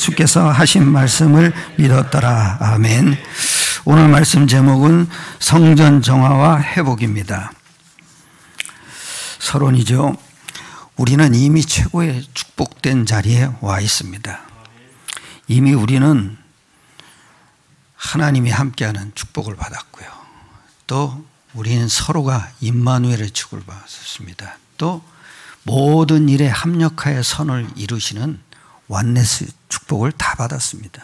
주께서 하신 말씀을 믿었더라. 아멘. 오늘 말씀 제목은 성전 정화와 회복입니다. 서론이죠. 우리는 이미 최고의 축복된 자리에 와 있습니다. 이미 우리는 하나님이 함께하는 축복을 받았고요. 또 우리는 서로가 임마누엘의 축복을 받았습니다. 또 모든 일에 합력하여 선을 이루시는 완네스 축복을 다 받았습니다.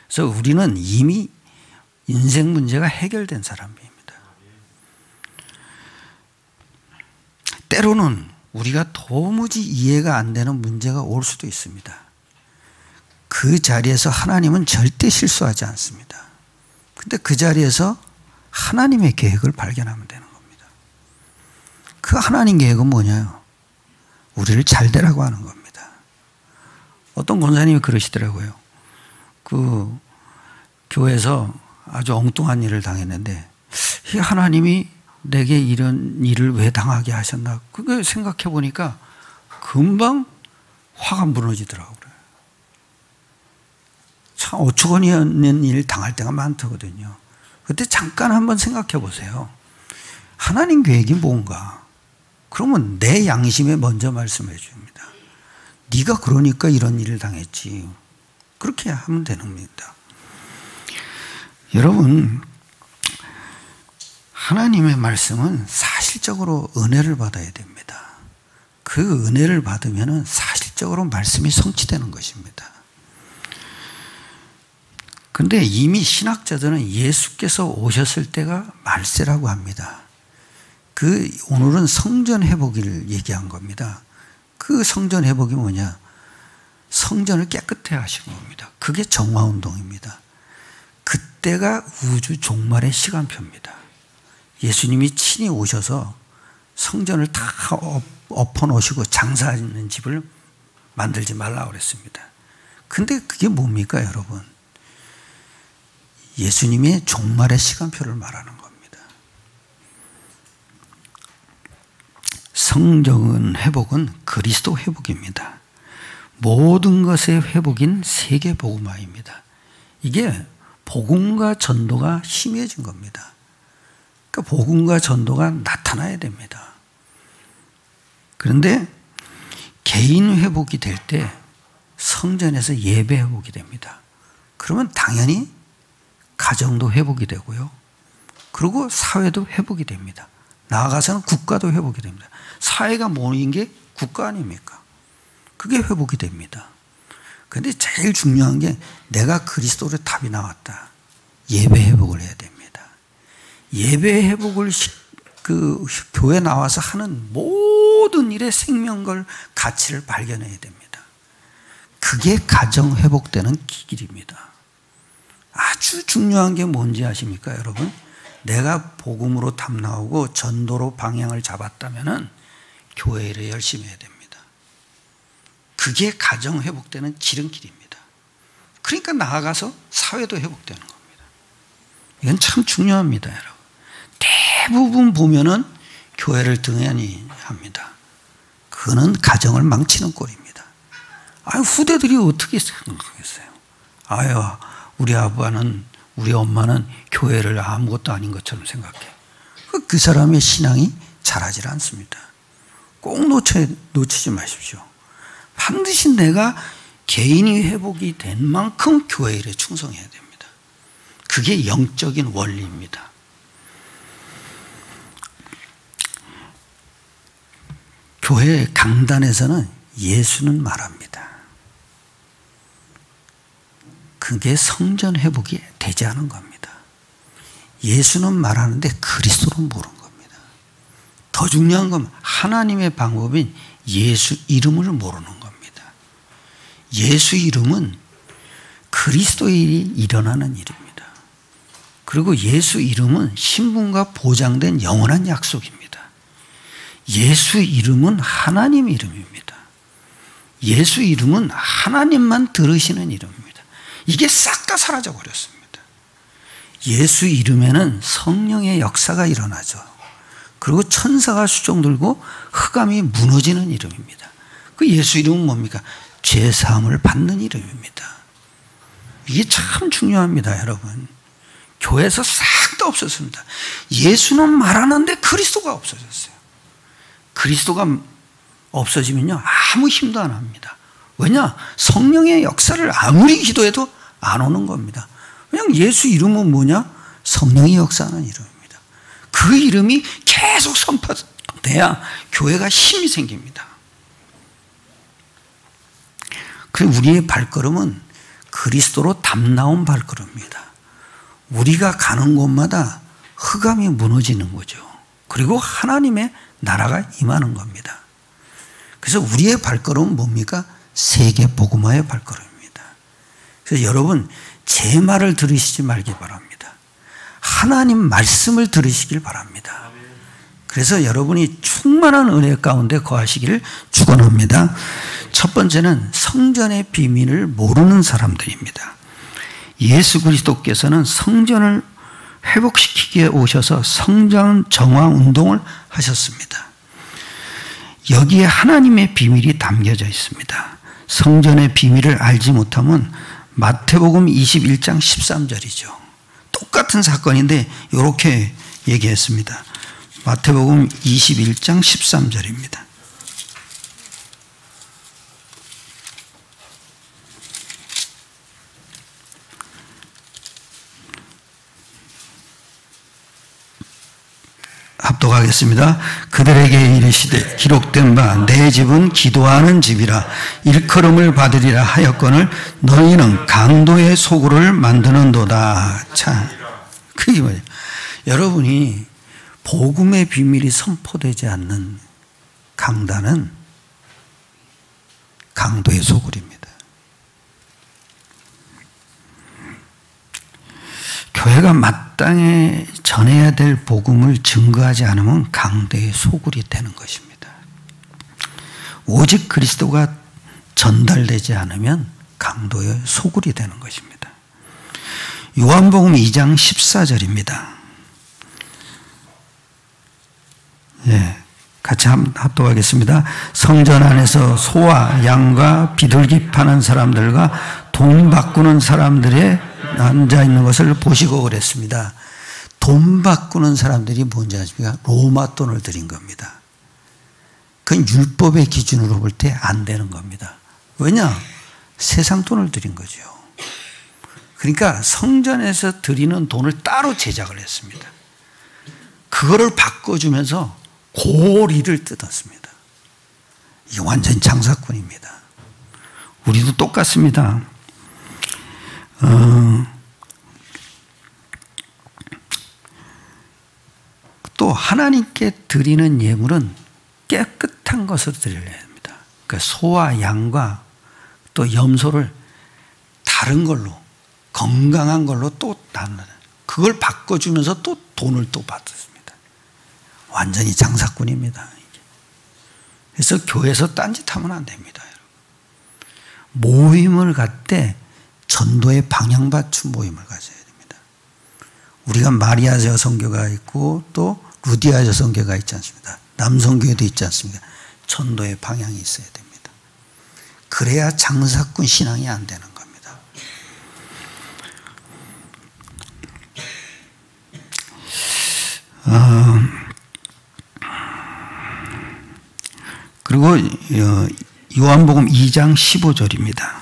그래서 우리는 이미 인생 문제가 해결된 사람입니다. 때로는 우리가 도무지 이해가 안 되는 문제가 올 수도 있습니다. 그 자리에서 하나님은 절대 실수하지 않습니다. 근데 그 자리에서 하나님의 계획을 발견하면 되는 겁니다. 그 하나님 계획은 뭐냐요? 우리를 잘 되라고 하는 겁니다. 어떤 권사님이 그러시더라고요. 그 교회에서 아주 엉뚱한 일을 당했는데 이 하나님이 내게 이런 일을 왜 당하게 하셨나? 그걸 생각해 보니까 금방 화가 무너지더라고요. 참 어처구니 없는 일 당할 때가 많거든요. 그때 잠깐 한번 생각해 보세요. 하나님 계획이 뭔가? 그러면 내 양심에 먼저 말씀해 줍니다. 네가 그러니까 이런 일을 당했지. 그렇게 하면 되는 겁니다. 여러분, 하나님의 말씀은 사실적으로 은혜를 받아야 됩니다. 그 은혜를 받으면 사실적으로 말씀이 성취되는 것입니다. 그런데 이미 신학자들은 예수께서 오셨을 때가 말세라고 합니다. 오늘은 성전 회복을 얘기한 겁니다. 그 성전 회복이 뭐냐? 성전을 깨끗해 하시는 겁니다. 그게 정화운동입니다. 그때가 우주 종말의 시간표입니다. 예수님이 친히 오셔서 성전을 다 엎어놓으시고 장사하는 집을 만들지 말라고 그랬습니다. 근데 그게 뭡니까, 여러분? 예수님의 종말의 시간표를 말하는 겁니다. 성전 회복은 그리스도 회복입니다. 모든 것의 회복인 세계복음화입니다. 이게 복음과 전도가 심해진 겁니다. 그러니까 복음과 전도가 나타나야 됩니다. 그런데 개인 회복이 될 때 성전에서 예배 회복이 됩니다. 그러면 당연히 가정도 회복이 되고요. 그리고 사회도 회복이 됩니다. 나아가서는 국가도 회복이 됩니다. 사회가 모인 게 국가 아닙니까? 그게 회복이 됩니다. 그런데 제일 중요한 게 내가 그리스도로 답이 나왔다. 예배 회복을 해야 됩니다. 예배 회복을 교회 나와서 하는 모든 일의 생명걸 가치를 발견해야 됩니다. 그게 가정 회복되는 길입니다. 아주 중요한 게 뭔지 아십니까, 여러분? 내가 복음으로 답 나오고 전도로 방향을 잡았다면은 교회를 열심히 해야 됩니다. 그게 가정 회복되는 지름길입니다. 그러니까 나아가서 사회도 회복되는 겁니다. 이건 참 중요합니다, 여러분. 대부분 보면은 교회를 등한히 합니다. 그거는 가정을 망치는 꼴입니다. 후대들이 어떻게 생각하겠어요? 우리 아빠는, 우리 엄마는 교회를 아무것도 아닌 것처럼 생각해. 그 사람의 신앙이 자라질 않습니다. 꼭 놓치지 마십시오. 반드시 내가 개인이 회복이 된 만큼 교회 일에 충성해야 됩니다. 그게 영적인 원리입니다. 교회 강단에서는 예수는 말합니다. 그게 성전 회복이 되지 않은 겁니다. 예수는 말하는데 그리스도는 모르는 겁니다. 더 중요한 건 하나님의 방법인 예수 이름을 모르는 겁니다. 예수 이름은 그리스도의 일이 일어나는 일입니다. 그리고 예수 이름은 신분과 보장된 영원한 약속입니다. 예수 이름은 하나님 이름입니다. 예수 이름은 하나님만 들으시는 이름입니다. 이게 싹 다 사라져 버렸습니다. 예수 이름에는 성령의 역사가 일어나죠. 그리고 천사가 수종 들고 흑암이 무너지는 이름입니다. 그 예수 이름은 뭡니까? 죄사함을 받는 이름입니다. 이게 참 중요합니다, 여러분. 교회에서 싹 다 없어졌습니다. 예수는 말하는데 그리스도가 없어졌어요. 그리스도가 없어지면요, 아무 힘도 안 합니다. 왜냐? 성령의 역사를 아무리 기도해도 안 오는 겁니다. 그냥 예수 이름은 뭐냐? 성령의 역사하는 이름입니다. 그 이름이 계속 선포돼야 교회가 힘이 생깁니다. 그래서 우리의 발걸음은 그리스도로 담나온 발걸음입니다. 우리가 가는 곳마다 흑암이 무너지는 거죠. 그리고 하나님의 나라가 임하는 겁니다. 그래서 우리의 발걸음은 뭡니까? 세계 복음화의 발걸음입니다. 그래서 여러분, 제 말을 들으시지 말기 바랍니다. 하나님 말씀을 들으시길 바랍니다. 그래서 여러분이 충만한 은혜 가운데 거하시기를 축원합니다. 첫 번째는 성전의 비밀을 모르는 사람들입니다. 예수 그리스도께서는 성전을 회복시키기 위해 오셔서 성전 정화 운동을 하셨습니다. 여기에 하나님의 비밀이 담겨져 있습니다. 성전의 비밀을 알지 못하면 마태복음 21장 13절이죠. 똑같은 사건인데 이렇게 얘기했습니다. 마태복음 21장 13절입니다. 합독하겠습니다. 그들에게 이르시되 기록된 바 내 집은 기도하는 집이라 일컬음을 받으리라 하였거늘 너희는 강도의 소굴을 만드는도다. 참, 그게 뭐예요? 여러분이 복음의 비밀이 선포되지 않는 강단은 강도의 소굴입니다. 교회가 마땅히 전해야 될 복음을 증거하지 않으면 강도의 소굴이 되는 것입니다. 오직 그리스도가 전달되지 않으면 강도의 소굴이 되는 것입니다. 요한복음 2장 14절입니다. 예, 같이 합독하겠습니다. 성전 안에서 소와 양과 비둘기 파는 사람들과 돈 바꾸는 사람들의 앉아 있는 것을 보시고 그랬습니다. 돈 바꾸는 사람들이 뭔지 아십니까? 로마 돈을 들인 겁니다. 그건 율법의 기준으로 볼 때 안 되는 겁니다. 왜냐? 세상 돈을 들인 거죠. 그러니까 성전에서 드리는 돈을 따로 제작을 했습니다. 그거를 바꿔주면서 고리를 뜯었습니다. 이게 완전 장사꾼입니다. 우리도 똑같습니다. 또 하나님께 드리는 예물은 깨끗한 것을 드려야 합니다. 그러니까 소와 양과 또 염소를 다른 걸로 건강한 걸로 또 나누는, 그걸 바꿔주면서 또 돈을 또 받았습니다. 완전히 장사꾼입니다. 그래서 교회에서 딴짓하면 안 됩니다. 모임을 갈 때 전도의 방향맞춤 모임을 가져야 됩니다. 우리가 마리아 여성교가 있고 또 루디아 여성교가 있지 않습니까? 남성교회도 있지 않습니까? 전도의 방향이 있어야 됩니다. 그래야 장사꾼 신앙이 안 되는 겁니다. 그리고 요한복음 2장 15절입니다.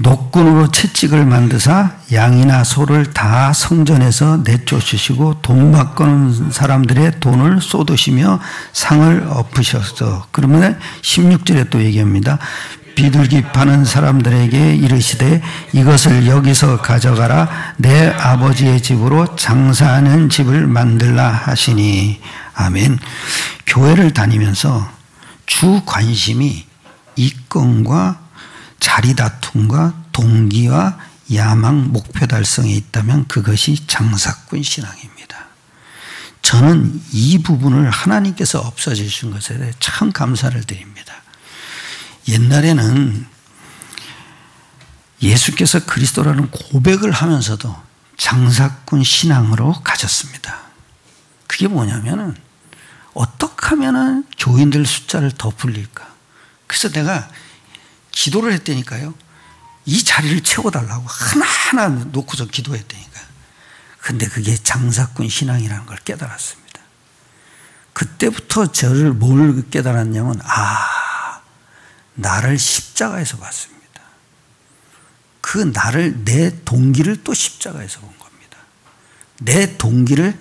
노끈으로 채찍을 만드사 양이나 소를 다 성전에서 내쫓으시고 돈 바꾸는 사람들의 돈을 쏟으시며 상을 엎으셨어. 그러면 16절에 또 얘기합니다. 비둘기 파는 사람들에게 이르시되 이것을 여기서 가져가라. 내 아버지의 집으로 장사하는 집을 만들라 하시니. 아멘. 교회를 다니면서 주 관심이 이권과 자리 다툼과 동기와 야망, 목표 달성에 있다면 그것이 장사꾼 신앙입니다. 저는 이 부분을 하나님께서 없어지신 것에 대해 참 감사를 드립니다. 옛날에는 예수께서 그리스도라는 고백을 하면서도 장사꾼 신앙으로 가졌습니다. 그게 뭐냐면은 어떻게 하면은 교인들 숫자를 더 불릴까? 그래서 내가 기도를 했다니까요. 이 자리를 채워달라고 하나하나 놓고서 기도했다니까요. 근데 그게 장사꾼 신앙이라는 걸 깨달았습니다. 그때부터 저를 뭘 깨달았냐면, 나를 십자가에서 봤습니다. 그 나를, 내 동기를 또 십자가에서 본 겁니다. 내 동기를,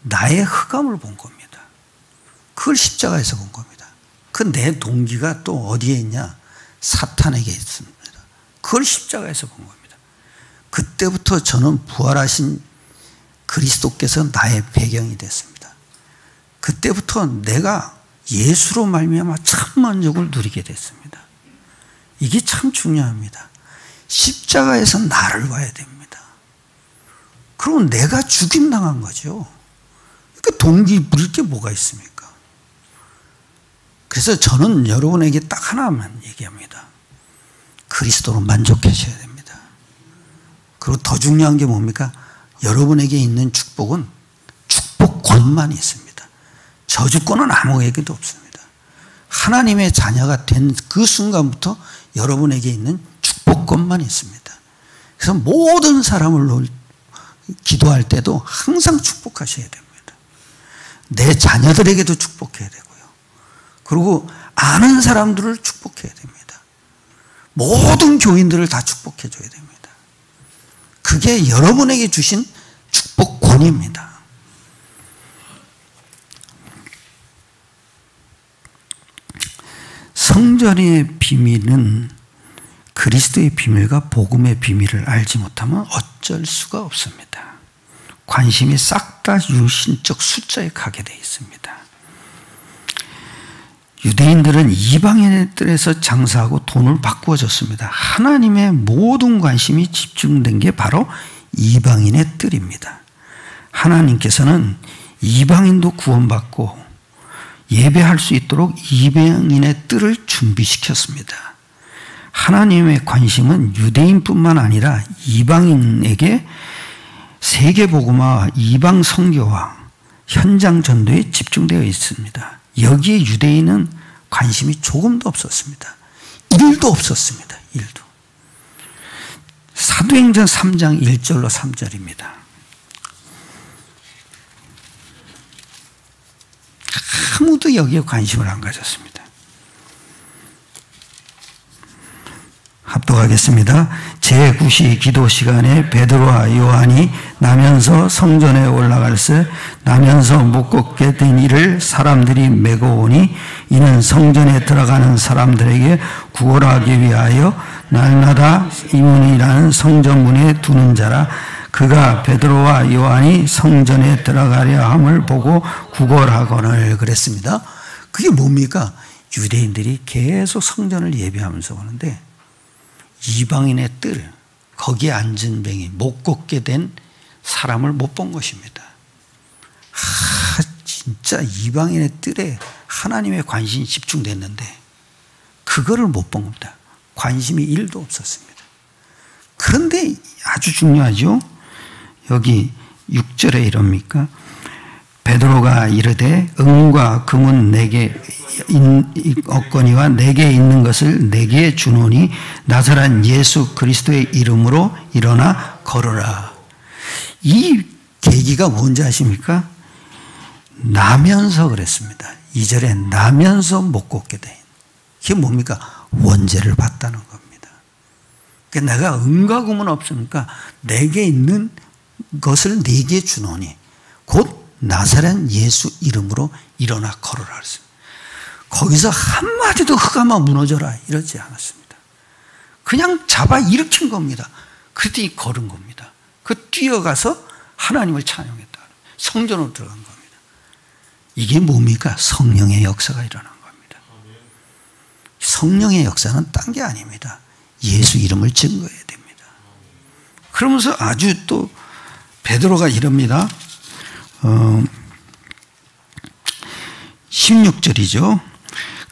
나의 흑암을 본 겁니다. 그걸 십자가에서 본 겁니다. 그 내 동기가 또 어디에 있냐? 사탄에게 있습니다. 그걸 십자가에서 본 겁니다. 그때부터 저는 부활하신 그리스도께서 나의 배경이 됐습니다. 그때부터 내가 예수로 말미암아 참 만족을 누리게 됐습니다. 이게 참 중요합니다. 십자가에서 나를 봐야 됩니다. 그러면 내가 죽임당한 거죠. 그 동기 부릴 게 뭐가 있습니까? 그래서 저는 여러분에게 딱 하나만 얘기합니다. 그리스도로 만족하셔야 됩니다. 그리고 더 중요한 게 뭡니까? 여러분에게 있는 축복은 축복권만 있습니다. 저주권은 아무에게도 없습니다. 하나님의 자녀가 된 그 순간부터 여러분에게 있는 축복권만 있습니다. 그래서 모든 사람을 기도할 때도 항상 축복하셔야 됩니다. 내 자녀들에게도 축복해야 되고요. 그리고 아는 사람들을 축복해야 됩니다. 모든 교인들을 다 축복해 줘야 됩니다. 그게 여러분에게 주신 축복권입니다. 성전의 비밀은 그리스도의 비밀과 복음의 비밀을 알지 못하면 어쩔 수가 없습니다. 관심이 싹 다 유신적 숫자에 가게 되어 있습니다. 유대인들은 이방인의 뜰에서 장사하고 돈을 바꾸어 줬습니다. 하나님의 모든 관심이 집중된 게 바로 이방인의 뜰입니다. 하나님께서는 이방인도 구원받고 예배할 수 있도록 이방인의 뜰을 준비시켰습니다. 하나님의 관심은 유대인뿐만 아니라 이방인에게 세계복음화와 이방 선교와 현장 전도에 집중되어 있습니다. 여기에 유대인은 관심이 조금도 없었습니다. 1도 없었습니다. 1도. 사도행전 3장 1절로 3절입니다. 아무도 여기에 관심을 안 가졌습니다. 합독하겠습니다. 제9시 기도 시간에 베드로와 요한이 나면서 성전에 올라갈새 나면서 못 걷게 된 이를 사람들이 메고 오니 이는 성전에 들어가는 사람들에게 구걸하기 위하여 날마다 이문이라는 성전문에 두는 자라. 그가 베드로와 요한이 성전에 들어가려 함을 보고 구걸하거늘 그랬습니다. 그게 뭡니까? 유대인들이 계속 성전을 예배하면서 오는데 이방인의 뜰, 거기에 앉은 뱅이 못 걷게 된 사람을 못 본 것입니다. 진짜 이방인의 뜰에 하나님의 관심이 집중됐는데 그거를 못 본 겁니다. 관심이 1도 없었습니다. 그런데 아주 중요하죠. 여기 6절에 이럽니까? 베드로가 이르되 은과 금은 내게 없거니와 내게 있는 것을 내게 주노니 나사렛 예수 그리스도의 이름으로 일어나 걸어라. 이 계기가 뭔지 아십니까? 나면서 그랬습니다. 2절에 나면서 못 걷게 돼. 그게 뭡니까? 원죄를 봤다는 겁니다. 그러니까 내가 은과 금은 없으니까 내게 있는 것을 내게 주노니 곧 나사렛 예수 이름으로 일어나 걸어라 했습니다. 거기서 한마디도 흑암아 무너져라 이러지 않았습니다. 그냥 잡아 일으킨 겁니다. 그랬더니 걸은 겁니다. 그 뛰어가서 하나님을 찬양했다. 성전으로 들어간 겁니다. 이게 뭡니까? 성령의 역사가 일어난 겁니다. 성령의 역사는 딴 게 아닙니다. 예수 이름을 증거해야 됩니다. 그러면서 아주 또 베드로가 이럽니다. 16절이죠.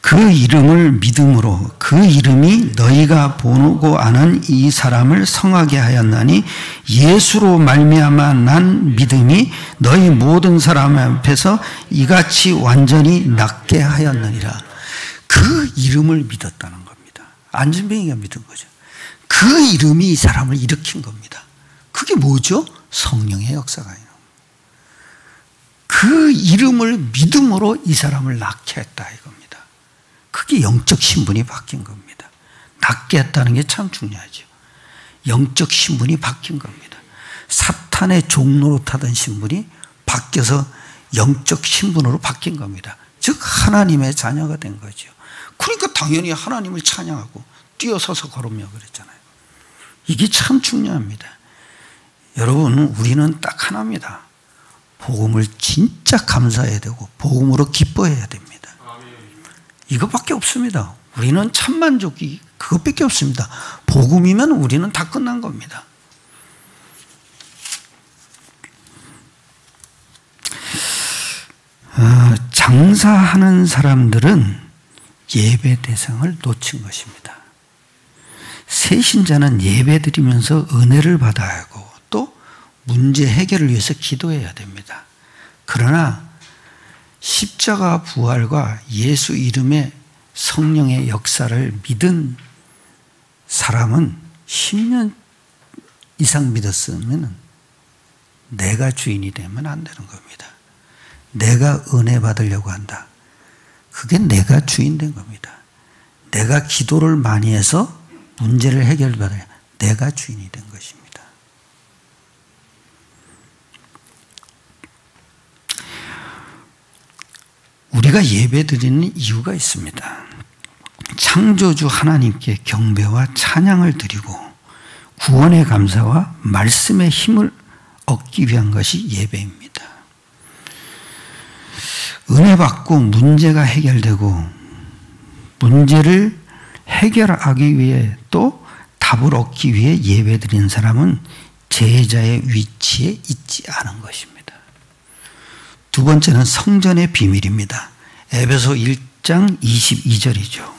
그 이름을 믿음으로 그 이름이 너희가 보고 아는 이 사람을 성하게 하였나니 예수로 말미암아 난 믿음이 너희 모든 사람 앞에서 이같이 완전히 낫게 하였느니라. 그 이름을 믿었다는 겁니다. 안진뱅이가 믿은 거죠. 그 이름이 이 사람을 일으킨 겁니다. 그게 뭐죠? 성령의 역사가 있는 겁니다. 그 이름을 믿음으로 이 사람을 낳게 했다 이겁니다. 그게 영적 신분이 바뀐 겁니다. 낳게 했다는 게 참 중요하죠. 영적 신분이 바뀐 겁니다. 사탄의 종로로 타던 신분이 바뀌어서 영적 신분으로 바뀐 겁니다. 즉 하나님의 자녀가 된 거죠. 그러니까 당연히 하나님을 찬양하고 뛰어서서 걸으며 그랬잖아요. 이게 참 중요합니다. 여러분, 우리는 딱 하나입니다. 복음을 진짜 감사해야 되고 복음으로 기뻐해야 됩니다. 이것밖에 없습니다. 우리는 참만족이 그것밖에 없습니다. 복음이면 우리는 다 끝난 겁니다. 장사하는 사람들은 예배 대상을 놓친 것입니다. 새신자는 예배 드리면서 은혜를 받아야 하고 또 문제 해결을 위해서 기도해야 됩니다. 그러나 십자가 부활과 예수 이름의 성령의 역사를 믿은 사람은 10년 이상 믿었으면 내가 주인이 되면 안 되는 겁니다. 내가 은혜 받으려고 한다. 그게 내가 주인 된 겁니다. 내가 기도를 많이 해서 문제를 해결받아야 내가 주인이 된 것입니다. 우리가 예배 드리는 이유가 있습니다. 창조주 하나님께 경배와 찬양을 드리고 구원의 감사와 말씀의 힘을 얻기 위한 것이 예배입니다. 은혜 받고 문제가 해결되고 문제를 해결하기 위해 또 답을 얻기 위해 예배 드리는 사람은 제자의 위치에 있지 않은 것입니다. 두 번째는 성전의 비밀입니다. 에베소 1장 22절이죠.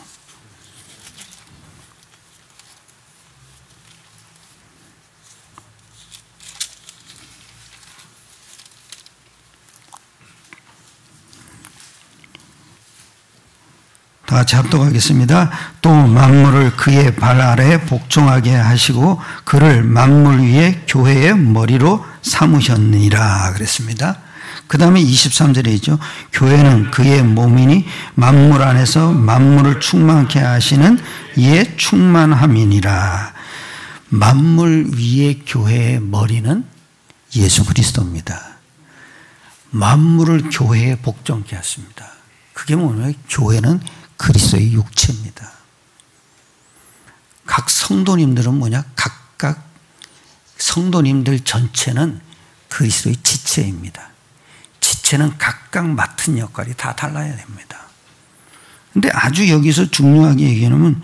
다 같이 합독하겠습니다. 또 만물을 그의 발 아래 복종하게 하시고 그를 만물 위에 교회의 머리로 삼으셨느니라 그랬습니다. 그 다음에 23절에 있죠. 교회는 그의 몸이니 만물 안에서 만물을 충만케 하시는 이의 충만함이니라. 만물 위에 교회의 머리는 예수 그리스도입니다. 만물을 교회에 복종케 하십니다. 그게 뭐냐면 교회는 그리스도의 육체입니다. 각 성도님들은 뭐냐? 각각 성도님들 전체는 그리스도의 지체입니다. 지체는 각각 맡은 역할이 다 달라야 됩니다. 근데 아주 여기서 중요하게 얘기하면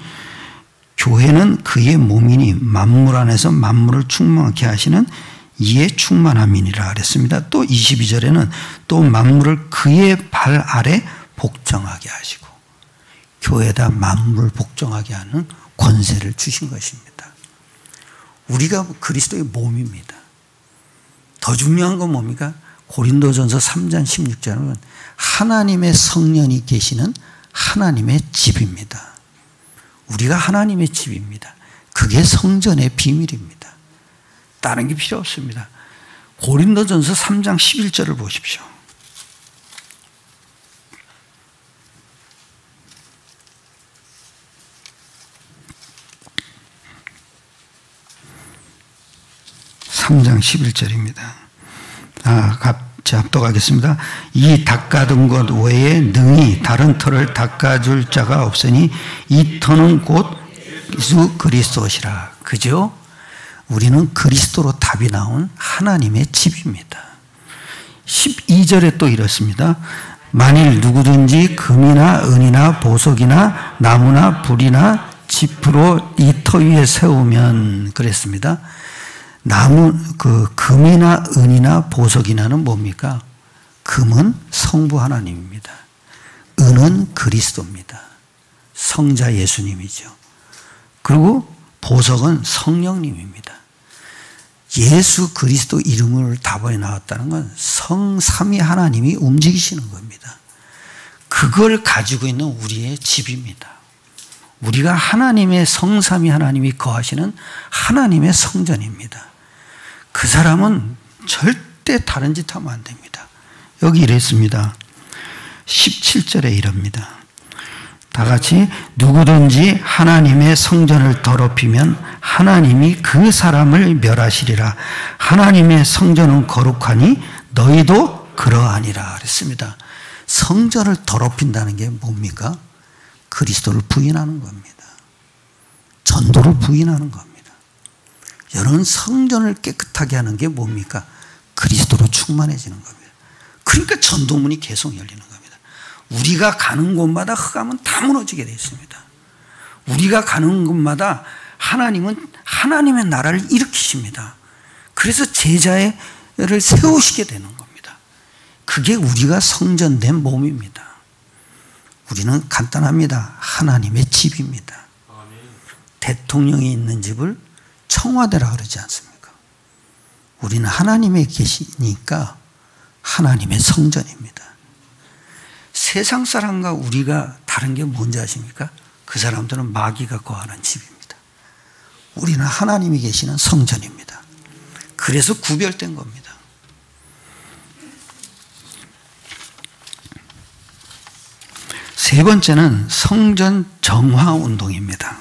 교회는 그의 몸이니 만물 안에서 만물을 충만케 하시는 이의 충만함이니라 그랬습니다. 또 22절에는 또 만물을 그의 발 아래 복종하게 하시고 교회에다 만물을 복종하게 하는 권세를 주신 것입니다. 우리가 그리스도의 몸입니다. 더 중요한 건 뭡니까? 고린도전서 3장 16절은 하나님의 성령이 계시는 하나님의 집입니다. 우리가 하나님의 집입니다. 그게 성전의 비밀입니다. 다른 게 필요 없습니다. 고린도전서 3장 11절을 보십시오. (3장 11절입니다) 같이 합독하겠습니다. 이 닦아둔 것 외에 능히 다른 터를 닦아줄 자가 없으니 이 터는 곧 예수 그리스도시라. 그죠? 우리는 그리스도로 답이 나온 하나님의 집입니다. 12절에 또 이렇습니다. 만일 누구든지 금이나 은이나 보석이나 나무나 불이나 짚으로 이 터 위에 세우면 그랬습니다. 금이나 은이나 보석이나는 뭡니까? 금은 성부 하나님입니다. 은은 그리스도입니다. 성자 예수님이죠. 그리고 보석은 성령님입니다. 예수 그리스도 이름을 답안에 나왔다는 건 성삼위 하나님이 움직이시는 겁니다. 그걸 가지고 있는 우리의 집입니다. 우리가 하나님의 성삼위 하나님이 거하시는 하나님의 성전입니다. 그 사람은 절대 다른 짓 하면 안 됩니다. 여기 이랬습니다. 17절에 이럽니다. 다 같이 누구든지 하나님의 성전을 더럽히면 하나님이 그 사람을 멸하시리라. 하나님의 성전은 거룩하니 너희도 그러하니라 그랬습니다. 성전을 더럽힌다는 게 뭡니까? 그리스도를 부인하는 겁니다. 전도를 부인하는 겁니다. 여러분, 성전을 깨끗하게 하는 게 뭡니까? 그리스도로 충만해지는 겁니다. 그러니까 전도문이 계속 열리는 겁니다. 우리가 가는 곳마다 흑암은 다 무너지게 되어 있습니다. 우리가 가는 곳마다 하나님은 하나님의 나라를 일으키십니다. 그래서 제자를 세우시게 되는 겁니다. 그게 우리가 성전된 몸입니다. 우리는 간단합니다. 하나님의 집입니다. 대통령이 있는 집을 청와대라 그러지 않습니까? 우리는 하나님에 계시니까 하나님의 성전입니다. 세상 사람과 우리가 다른 게 뭔지 아십니까? 그 사람들은 마귀가 거하는 집입니다. 우리는 하나님이 계시는 성전입니다. 그래서 구별된 겁니다. 세 번째는 성전 정화 운동입니다.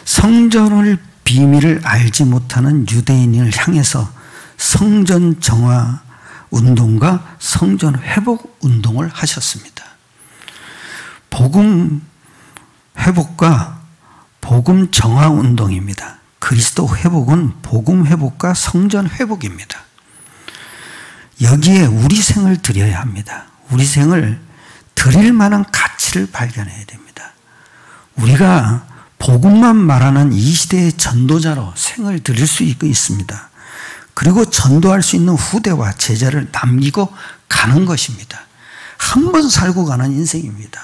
성전을 비밀을 알지 못하는 유대인을 향해서 성전 정화 운동과 성전 회복 운동을 하셨습니다. 복음 회복과 복음 정화 운동입니다. 그리스도 회복은 복음 회복과 성전 회복입니다. 여기에 우리 생을 드려야 합니다. 우리 생을 드릴 만한 가치를 발견해야 됩니다. 우리가 복음만 말하는 이 시대의 전도자로 생을 드릴 수 있습니다. 그리고 전도할 수 있는 후대와 제자를 남기고 가는 것입니다. 한 번 살고 가는 인생입니다.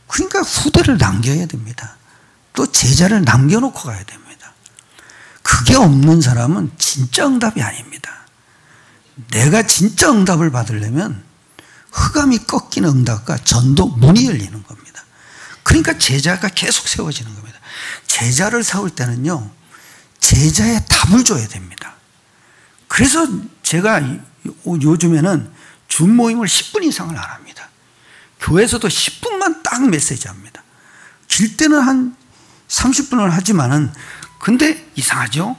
그러니까 후대를 남겨야 됩니다. 또 제자를 남겨놓고 가야 됩니다. 그게 없는 사람은 진짜 응답이 아닙니다. 내가 진짜 응답을 받으려면 흑암이 꺾이는 응답과 전도 문이 열리는 겁니다. 그러니까 제자가 계속 세워지는 겁니다. 제자를 세울 때는요, 제자의 답을 줘야 됩니다. 그래서 제가 요즘에는 줌 모임을 10분 이상을 안 합니다. 교회에서도 10분만 딱 메시지 합니다. 길 때는 한 30분을 하지만은, 근데 이상하죠?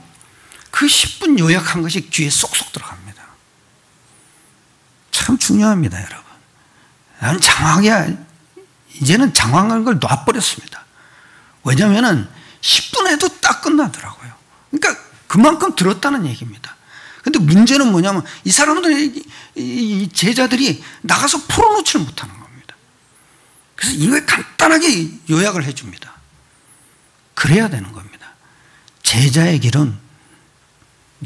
그 10분 요약한 것이 귀에 쏙쏙 들어갑니다. 참 중요합니다, 여러분. 나는 이제는 장황한 걸 놔버렸습니다. 왜냐면은 10분 해도 딱 끝나더라고요. 그러니까 그만큼 들었다는 얘기입니다. 근데 문제는 뭐냐면 이 사람들, 이 제자들이 나가서 풀어놓지를 못하는 겁니다. 그래서 이걸 간단하게 요약을 해줍니다. 그래야 되는 겁니다. 제자의 길은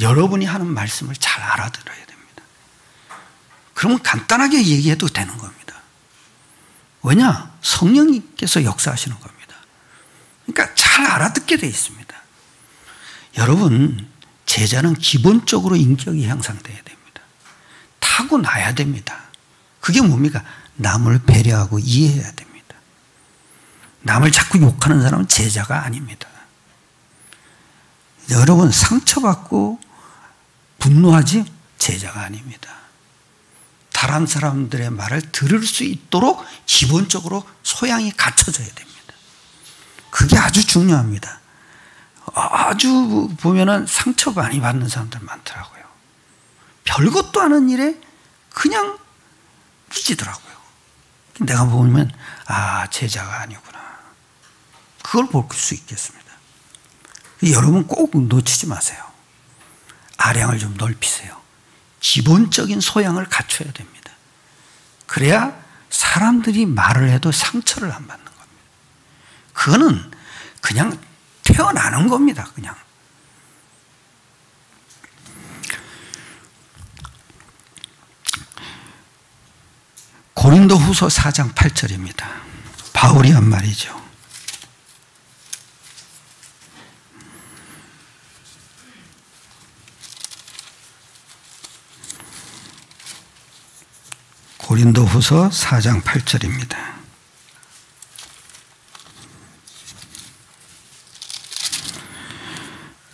여러분이 하는 말씀을 잘 알아들어야 됩니다. 그러면 간단하게 얘기해도 되는 겁니다. 왜냐? 성령님께서 역사하시는 겁니다. 그러니까 잘 알아듣게 되어 있습니다. 여러분, 제자는 기본적으로 인격이 향상돼야 됩니다. 타고나야 됩니다. 그게 뭡니까? 남을 배려하고 이해해야 됩니다. 남을 자꾸 욕하는 사람은 제자가 아닙니다. 여러분, 상처받고 분노하지? 제자가 아닙니다. 다른 사람들의 말을 들을 수 있도록 기본적으로 소양이 갖춰져야 됩니다. 그게 아주 중요합니다. 아주 보면은 상처 많이 받는 사람들 많더라고요. 별것도 아닌 일에 그냥 삐지더라고요. 내가 보면 제자가 아니구나. 그걸 볼 수 있겠습니다. 여러분 꼭 놓치지 마세요. 아량을 좀 넓히세요. 기본적인 소양을 갖춰야 됩니다. 그래야 사람들이 말을 해도 상처를 안 받는 겁니다. 그거는 그냥 태어나는 겁니다. 그냥. 고린도후서 4장 8절입니다. 바울이 한 말이죠. 고린도후서 4장 8절입니다.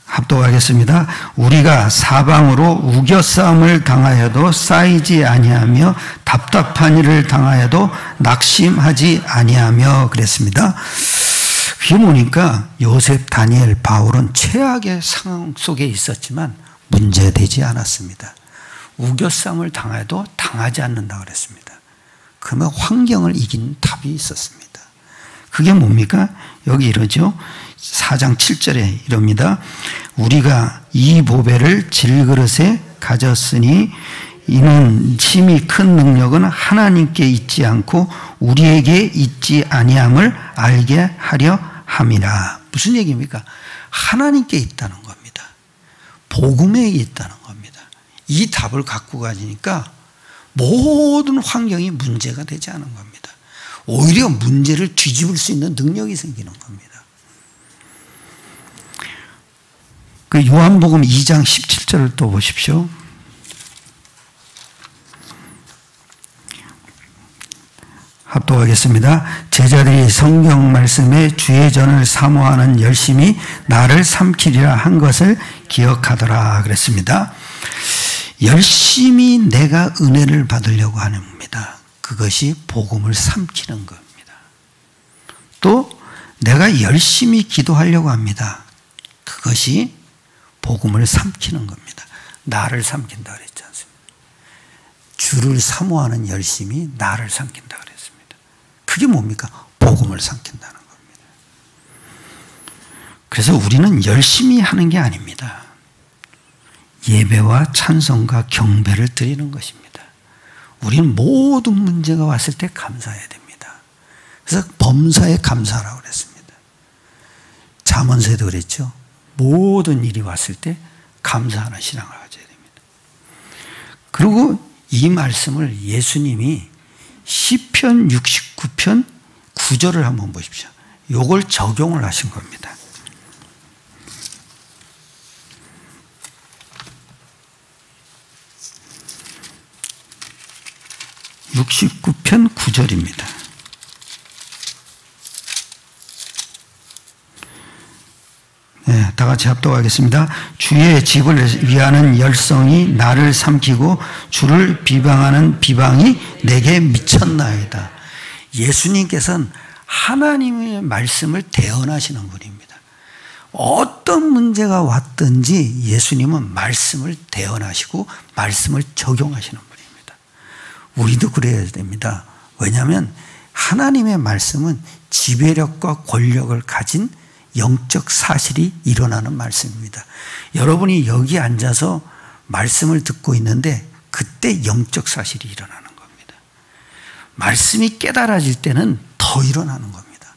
합독하겠습니다. 우리가 사방으로 우겨싸움을 당하여도 쌓이지 아니하며 답답한 일을 당하여도 낙심하지 아니하며 그랬습니다. 그게 보니까 요셉, 다니엘, 바울은 최악의 상황 속에 있었지만 문제되지 않았습니다. 우겨싸움을 당해도 당하지 않는다고 그랬습니다. 그러면 환경을 이긴 답이 있었습니다. 그게 뭡니까? 여기 이러죠. 4장 7절에 이럽니다. 우리가 이 보배를 질그릇에 가졌으니 이는 심히 큰 능력은 하나님께 있지 않고 우리에게 있지 아니함을 알게 하려 함이라. 무슨 얘기입니까? 하나님께 있다는 겁니다. 복음에 있다는 겁니다. 이 답을 갖고 가지니까 모든 환경이 문제가 되지 않은 겁니다. 오히려 문제를 뒤집을 수 있는 능력이 생기는 겁니다. 그 요한복음 2장 17절을 또 보십시오. 합독하겠습니다. 제자들이 성경 말씀에 주의 전을 사모하는 열심히 나를 삼키리라 한 것을 기억하더라 그랬습니다. 열심히 내가 은혜를 받으려고 하는 겁니다. 그것이 복음을 삼키는 겁니다. 또 내가 열심히 기도하려고 합니다. 그것이 복음을 삼키는 겁니다. 나를 삼킨다 그랬지 않습니까? 주를 사모하는 열심이 나를 삼킨다 그랬습니다. 그게 뭡니까? 복음을 삼킨다는 겁니다. 그래서 우리는 열심히 하는 게 아닙니다. 예배와 찬송과 경배를 드리는 것입니다. 우리는 모든 문제가 왔을 때 감사해야 됩니다. 그래서 범사에 감사라고 그랬습니다. 잠언서에도 그랬죠. 모든 일이 왔을 때 감사하는 신앙을 가져야 됩니다. 그리고 이 말씀을 예수님이 시편 69편 9절을 한번 보십시오. 이걸 적용을 하신 겁니다. (69편) 9절입니다. 네, 다 같이 합독하겠습니다. 주의 집을 위하는 열성이 나를 삼키고 주를 비방하는 비방이 내게 미쳤나이다. 예수님께서는 하나님의 말씀을 대언하시는 분입니다. 어떤 문제가 왔든지 예수님은 말씀을 대언하시고 말씀을 적용하시는 분입니다. 우리도 그래야 됩니다. 왜냐하면 하나님의 말씀은 지배력과 권력을 가진 영적 사실이 일어나는 말씀입니다. 여러분이 여기 앉아서 말씀을 듣고 있는데 그때 영적 사실이 일어나는 겁니다. 말씀이 깨달아질 때는 더 일어나는 겁니다.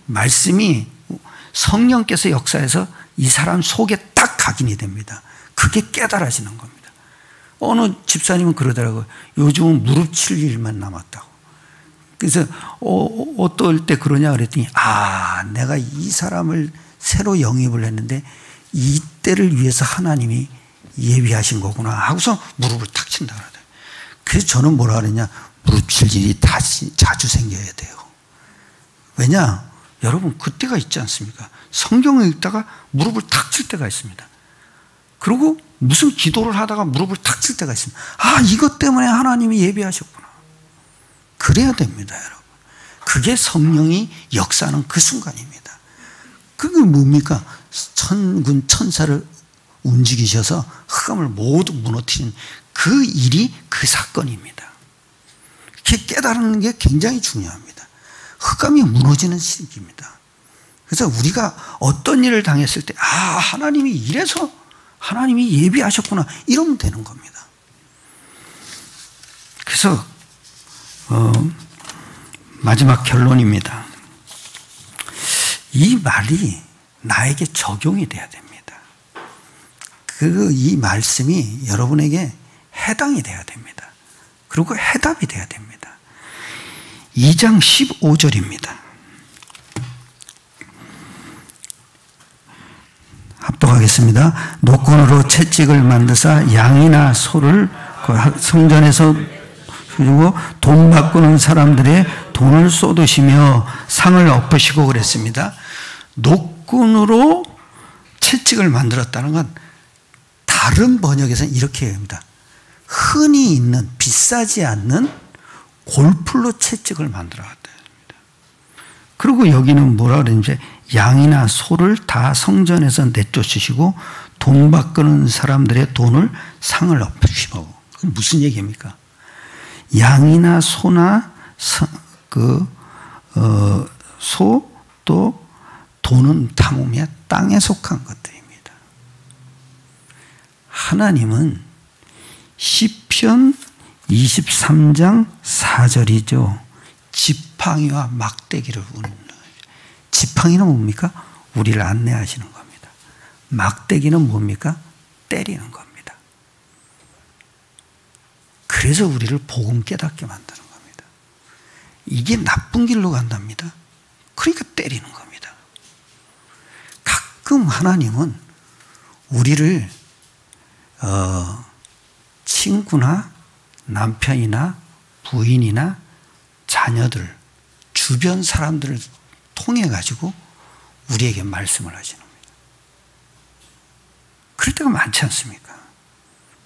말씀이 성령께서 역사해서 이 사람 속에 딱 각인이 됩니다. 그게 깨달아지는 겁니다. 어느 집사님은 그러더라고요. 요즘은 무릎 칠 일만 남았다고. 그래서 어떨 때 그러냐 그랬더니 내가 이 사람을 새로 영입을 했는데 이때를 위해서 하나님이 예비하신 거구나 하고서 무릎을 탁 친다 그러더라고요. 그래서 저는 뭐라 그랬냐, 무릎 칠 일이 다시 자주 생겨야 돼요. 왜냐, 여러분 그때가 있지 않습니까? 성경을 읽다가 무릎을 탁 칠 때가 있습니다. 그리고 무슨 기도를 하다가 무릎을 탁 칠 때가 있습니다. 이것 때문에 하나님이 예비하셨구나. 그래야 됩니다, 여러분. 그게 성령이 역사하는 그 순간입니다. 그게 뭡니까? 천군 천사를 움직이셔서 흑암을 모두 무너뜨린 그 일이 그 사건입니다. 이렇게 깨달는 게 굉장히 중요합니다. 흑암이 무너지는 시기입니다. 그래서 우리가 어떤 일을 당했을 때 하나님이 이래서 하나님이 예비하셨구나 이러면 되는 겁니다. 그래서 마지막 결론입니다. 이 말이 나에게 적용이 돼야 됩니다. 이 말씀이 여러분에게 해당이 돼야 됩니다. 그리고 해답이 돼야 됩니다. 2장 15절입니다. 합독하겠습니다. 노끈으로 채찍을 만드사 양이나 소를 성전에서 그리고 돈 바꾸는 사람들의 돈을 쏟으시며 상을 엎으시고 그랬습니다. 노끈으로 채찍을 만들었다는 건 다른 번역에서는 이렇게 합니다. 흔히 있는 비싸지 않는 골풀로 채찍을 만들어갔다. 그리고 여기는 뭐라 그러는지 양이나 소를 다 성전에서 내쫓으시고 돈 바꾸는 사람들의 돈을 상을 엎으시고. 그건 무슨 얘기입니까? 양이나 소나 소 또 돈은 탐음이야 땅에 속한 것들입니다. 하나님은 시편 23장 4절이죠. 지팡이와 막대기를 우는. 지팡이는 뭡니까? 우리를 안내하시는 겁니다. 막대기는 뭡니까? 때리는 겁니다. 그래서 우리를 복음 깨닫게 만드는 겁니다. 이게 나쁜 길로 간답니다. 그러니까 때리는 겁니다. 가끔 하나님은 우리를 친구나 남편이나 부인이나 자녀들, 주변 사람들을 통해 가지고 우리에게 말씀을 하시는 겁니다. 그럴 때가 많지 않습니까?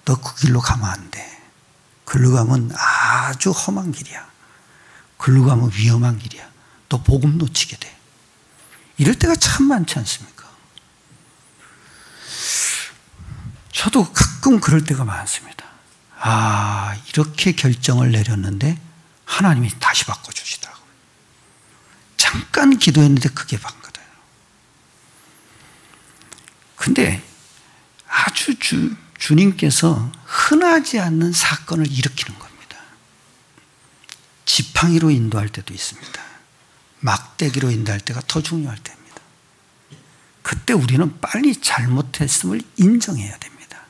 너 그 길로 가면 안 돼. 그리로 가면 아주 험한 길이야. 그리로 가면 위험한 길이야. 너 복음 놓치게 돼. 이럴 때가 참 많지 않습니까? 저도 가끔 그럴 때가 많습니다. 아, 이렇게 결정을 내렸는데 하나님이 다시 바꿔주시더라고요. 잠깐 기도했는데 그게 바뀌어요. 근데 아주 주님께서 흔하지 않는 사건을 일으키는 겁니다. 지팡이로 인도할 때도 있습니다. 막대기로 인도할 때가 더 중요할 때입니다. 그때 우리는 빨리 잘못했음을 인정해야 됩니다.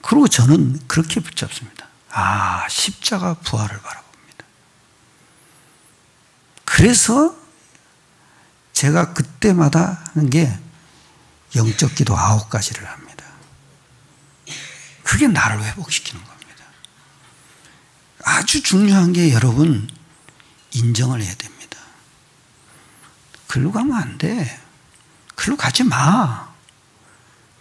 그리고 저는 그렇게 붙잡습니다. 아, 십자가 부활을 바라봅니다. 그래서 제가 그때마다 하는 게 영적 기도 9가지를 합니다. 그게 나를 회복시키는 겁니다. 아주 중요한 게 여러분 인정을 해야 됩니다. 글로 가면 안 돼. 글로 가지 마.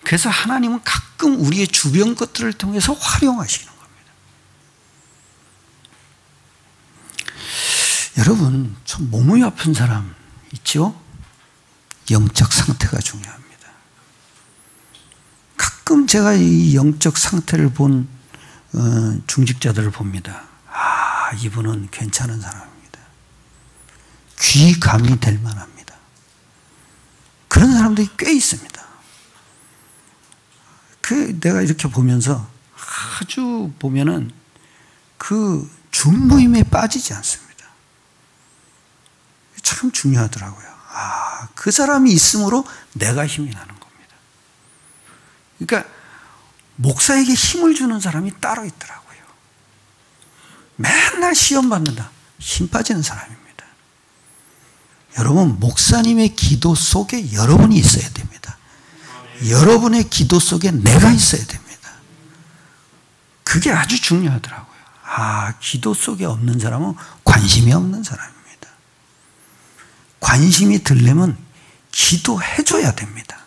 그래서 하나님은 가끔 우리의 주변 것들을 통해서 활용하시는 겁니다. 여러분, 좀 몸이 아픈 사람 있죠? 영적 상태가 중요합니다. 가끔 제가 이 영적 상태를 본 중직자들을 봅니다. 아, 이분은 괜찮은 사람입니다. 귀감이 될 만합니다. 그런 사람들이 꽤 있습니다. 내가 이렇게 보면서 아주 보면은 그 준모임에 빠지지 않습니다. 참 중요하더라고요. 아, 그 사람이 있으므로 내가 힘이 나는 겁니다. 그러니까 목사에게 힘을 주는 사람이 따로 있더라고요. 맨날 시험 받는다. 힘 빠지는 사람입니다. 여러분, 목사님의 기도 속에 여러분이 있어야 됩니다. 여러분의 기도 속에 내가 있어야 됩니다. 그게 아주 중요하더라고요. 아, 기도 속에 없는 사람은 관심이 없는 사람입니다. 관심이 들려면 기도해줘야 됩니다.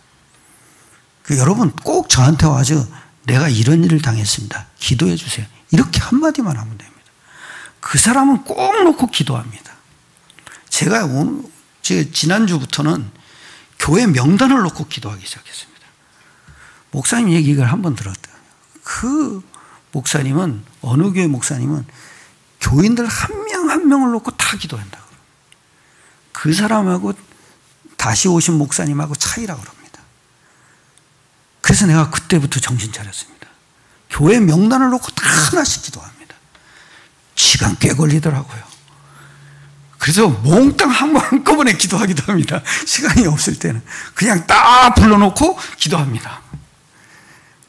여러분 꼭 저한테 와서 내가 이런 일을 당했습니다. 기도해 주세요. 이렇게 한마디만 하면 됩니다. 그 사람은 꼭 놓고 기도합니다. 제가 지난주부터는 교회 명단을 놓고 기도하기 시작했습니다. 목사님 얘기를 한번 들었대요. 그 목사님은, 어느 교회 목사님은 교인들 한 명 한 명을 놓고 다 기도한다고. 그 사람하고 다시 오신 목사님하고 차이라고 그럽니다. 그래서 내가 그때부터 정신 차렸습니다. 교회 명단을 놓고 다 하나씩 기도합니다. 시간 꽤 걸리더라고요. 그래서 몽땅 한꺼번에 기도하기도 합니다. 시간이 없을 때는. 그냥 딱 불러놓고 기도합니다.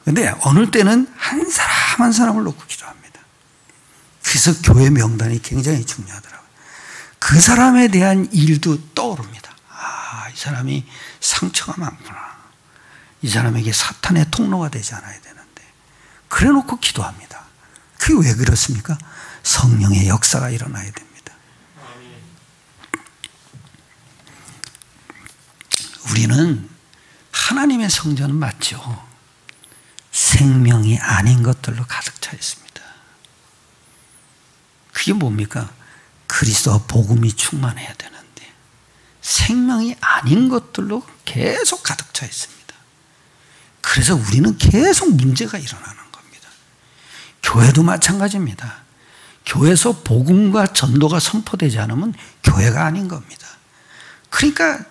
그런데 어느 때는 한 사람 한 사람을 놓고 기도합니다. 그래서 교회 명단이 굉장히 중요하더라고요. 그 사람에 대한 일도 떠오릅니다. 아, 이 사람이 상처가 많구나. 이 사람에게 사탄의 통로가 되지 않아야 되는데. 그래 놓고 기도합니다. 그게 왜 그렇습니까? 성령의 역사가 일어나야 됩니다. 우리는 하나님의 성전은 맞죠. 생명이 아닌 것들로 가득 차 있습니다. 그게 뭡니까? 그리스도와 복음이 충만해야 되는데 생명이 아닌 것들로 계속 가득 차 있습니다. 그래서 우리는 계속 문제가 일어나는 겁니다. 교회도 마찬가지입니다. 교회에서 복음과 전도가 선포되지 않으면 교회가 아닌 겁니다. 그러니까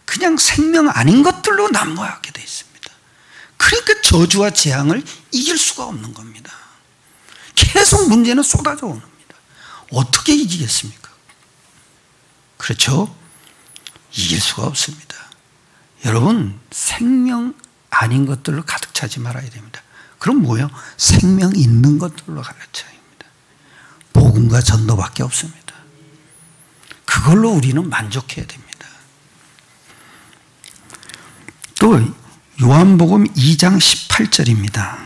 그냥 생명 아닌 것들로 난무하게 돼 있습니다. 그러니까 저주와 재앙을 이길 수가 없는 겁니다. 계속 문제는 쏟아져 오는 겁니다. 어떻게 이기겠습니까? 그렇죠? 이길 수가 없습니다. 여러분, 생명 아닌 것들로 가득 차지 말아야 됩니다. 그럼 뭐예요? 생명 있는 것들로 가득 차야 됩니다. 복음과 전도밖에 없습니다. 그걸로 우리는 만족해야 됩니다. 또 요한복음 2장 18절입니다.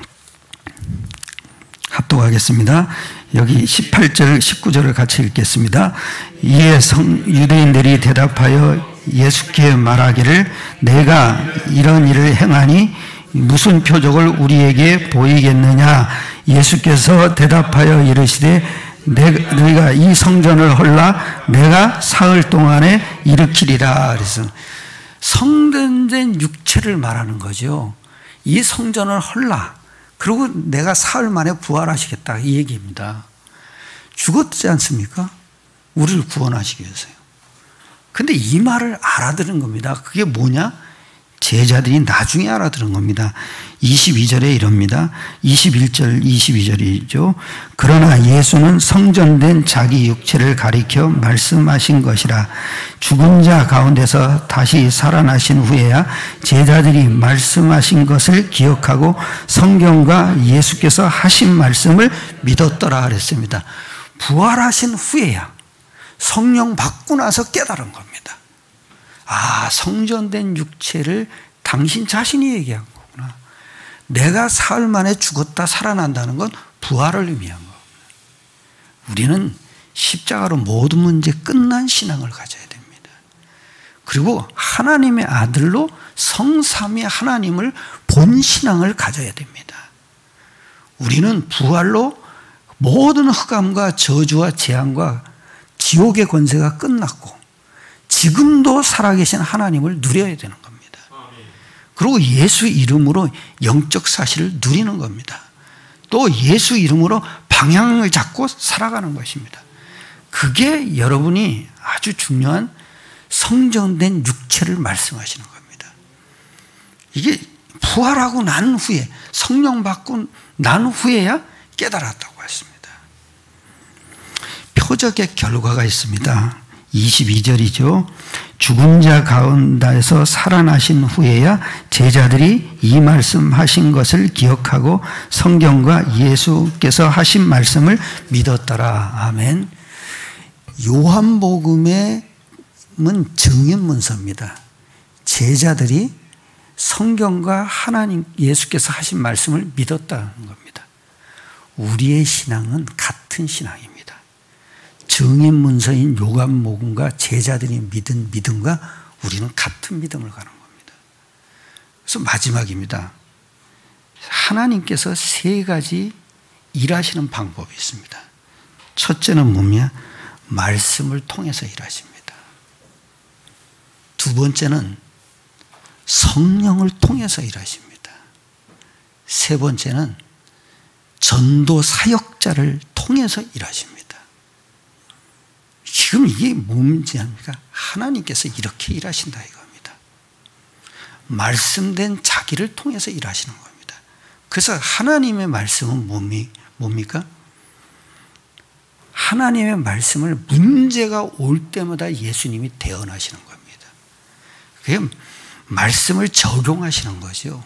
합독하겠습니다. 여기 18절, 19절을 같이 읽겠습니다. 이에 유대인들이 대답하여 예수께 말하기를 내가 이런 일을 행하니 무슨 표적을 우리에게 보이겠느냐. 예수께서 대답하여 이르시되 너희가 이 성전을 헐라 내가 사흘 동안에 일으키리라. 그래서 성전된 육체를 말하는 거죠. 이 성전을 헐라. 그리고 내가 사흘 만에 부활하시겠다. 이 얘기입니다. 죽었지 않습니까? 우리를 구원하시기 위해서요. 근데 이 말을 알아들은 겁니다. 그게 뭐냐? 제자들이 나중에 알아들은 겁니다. 22절에 이럽니다. 21절, 22절이죠. 그러나 예수는 성전된 자기 육체를 가리켜 말씀하신 것이라. 죽은 자 가운데서 다시 살아나신 후에야 제자들이 말씀하신 것을 기억하고 성경과 예수께서 하신 말씀을 믿었더라 그랬습니다. 부활하신 후에야, 성령 받고 나서 깨달은 겁니다. 아, 성전된 육체를 당신 자신이 얘기한 거구나. 내가 사흘 만에 죽었다 살아난다는 건 부활을 의미한 겁니다. 우리는 십자가로 모든 문제 끝난 신앙을 가져야 됩니다. 그리고 하나님의 아들로 성삼위 하나님을 본 신앙을 가져야 됩니다. 우리는 부활로 모든 흑암과 저주와 재앙과 지옥의 권세가 끝났고 지금도 살아계신 하나님을 누려야 되는 겁니다. 그리고 예수 이름으로 영적 사실을 누리는 겁니다. 또 예수 이름으로 방향을 잡고 살아가는 것입니다. 그게 여러분이 아주 중요한 성전된 육체를 말씀하시는 겁니다. 이게 부활하고 난 후에, 성령 받고 난 후에야 깨달았다고 했습니다. 표적의 결과가 있습니다. 22절이죠. 죽은 자 가운데서 살아나신 후에야 제자들이 이 말씀하신 것을 기억하고 성경과 예수께서 하신 말씀을 믿었더라. 아멘. 요한복음은 증인문서입니다. 제자들이 성경과 하나님 예수께서 하신 말씀을 믿었다는 겁니다. 우리의 신앙은 같은 신앙입니다. 증인문서인 요한복음과 제자들이 믿은 믿음과 우리는 같은 믿음을 가는 겁니다. 그래서 마지막입니다. 하나님께서 세 가지 일하시는 방법이 있습니다. 첫째는 뭐냐? 말씀을 통해서 일하십니다. 두 번째는 성령을 통해서 일하십니다. 세 번째는 전도 사역자를 통해서 일하십니다. 지금 이게 문제입니까? 하나님께서 이렇게 일하신다 이겁니다. 말씀된 자기를 통해서 일하시는 겁니다. 그래서 하나님의 말씀은 뭡니까? 하나님의 말씀을 문제가 올 때마다 예수님이 대언하시는 겁니다. 그게 말씀을 적용하시는 거죠.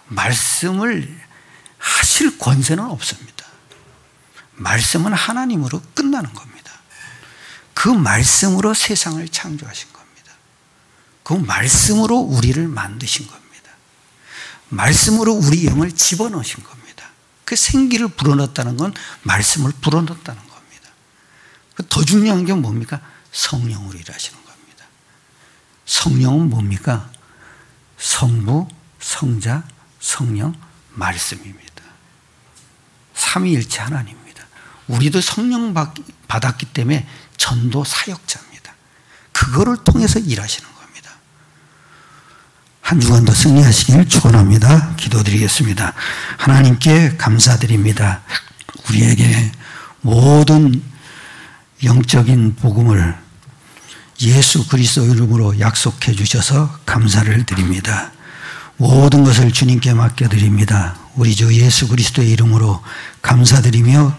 말씀을 하실 권세는 없습니다. 말씀은 하나님으로 끝나는 겁니다. 그 말씀으로 세상을 창조하신 겁니다. 그 말씀으로 우리를 만드신 겁니다. 말씀으로 우리 영을 집어넣으신 겁니다. 그 생기를 불어넣었다는 건 말씀을 불어넣었다는 겁니다. 더 중요한 게 뭡니까? 성령으로 일하시는 겁니다. 성령은 뭡니까? 성부, 성자, 성령, 말씀입니다. 삼위일체 하나님입니다. 우리도 성령 받았기 때문에 전도 사역자입니다. 그거를 통해서 일하시는 겁니다. 한 주간도 승리하시길 축원합니다. 기도드리겠습니다. 하나님께 감사드립니다. 우리에게 모든 영적인 복음을 예수 그리스도 이름으로 약속해 주셔서 감사를 드립니다. 모든 것을 주님께 맡겨드립니다. 우리 주 예수 그리스도의 이름으로 감사드리며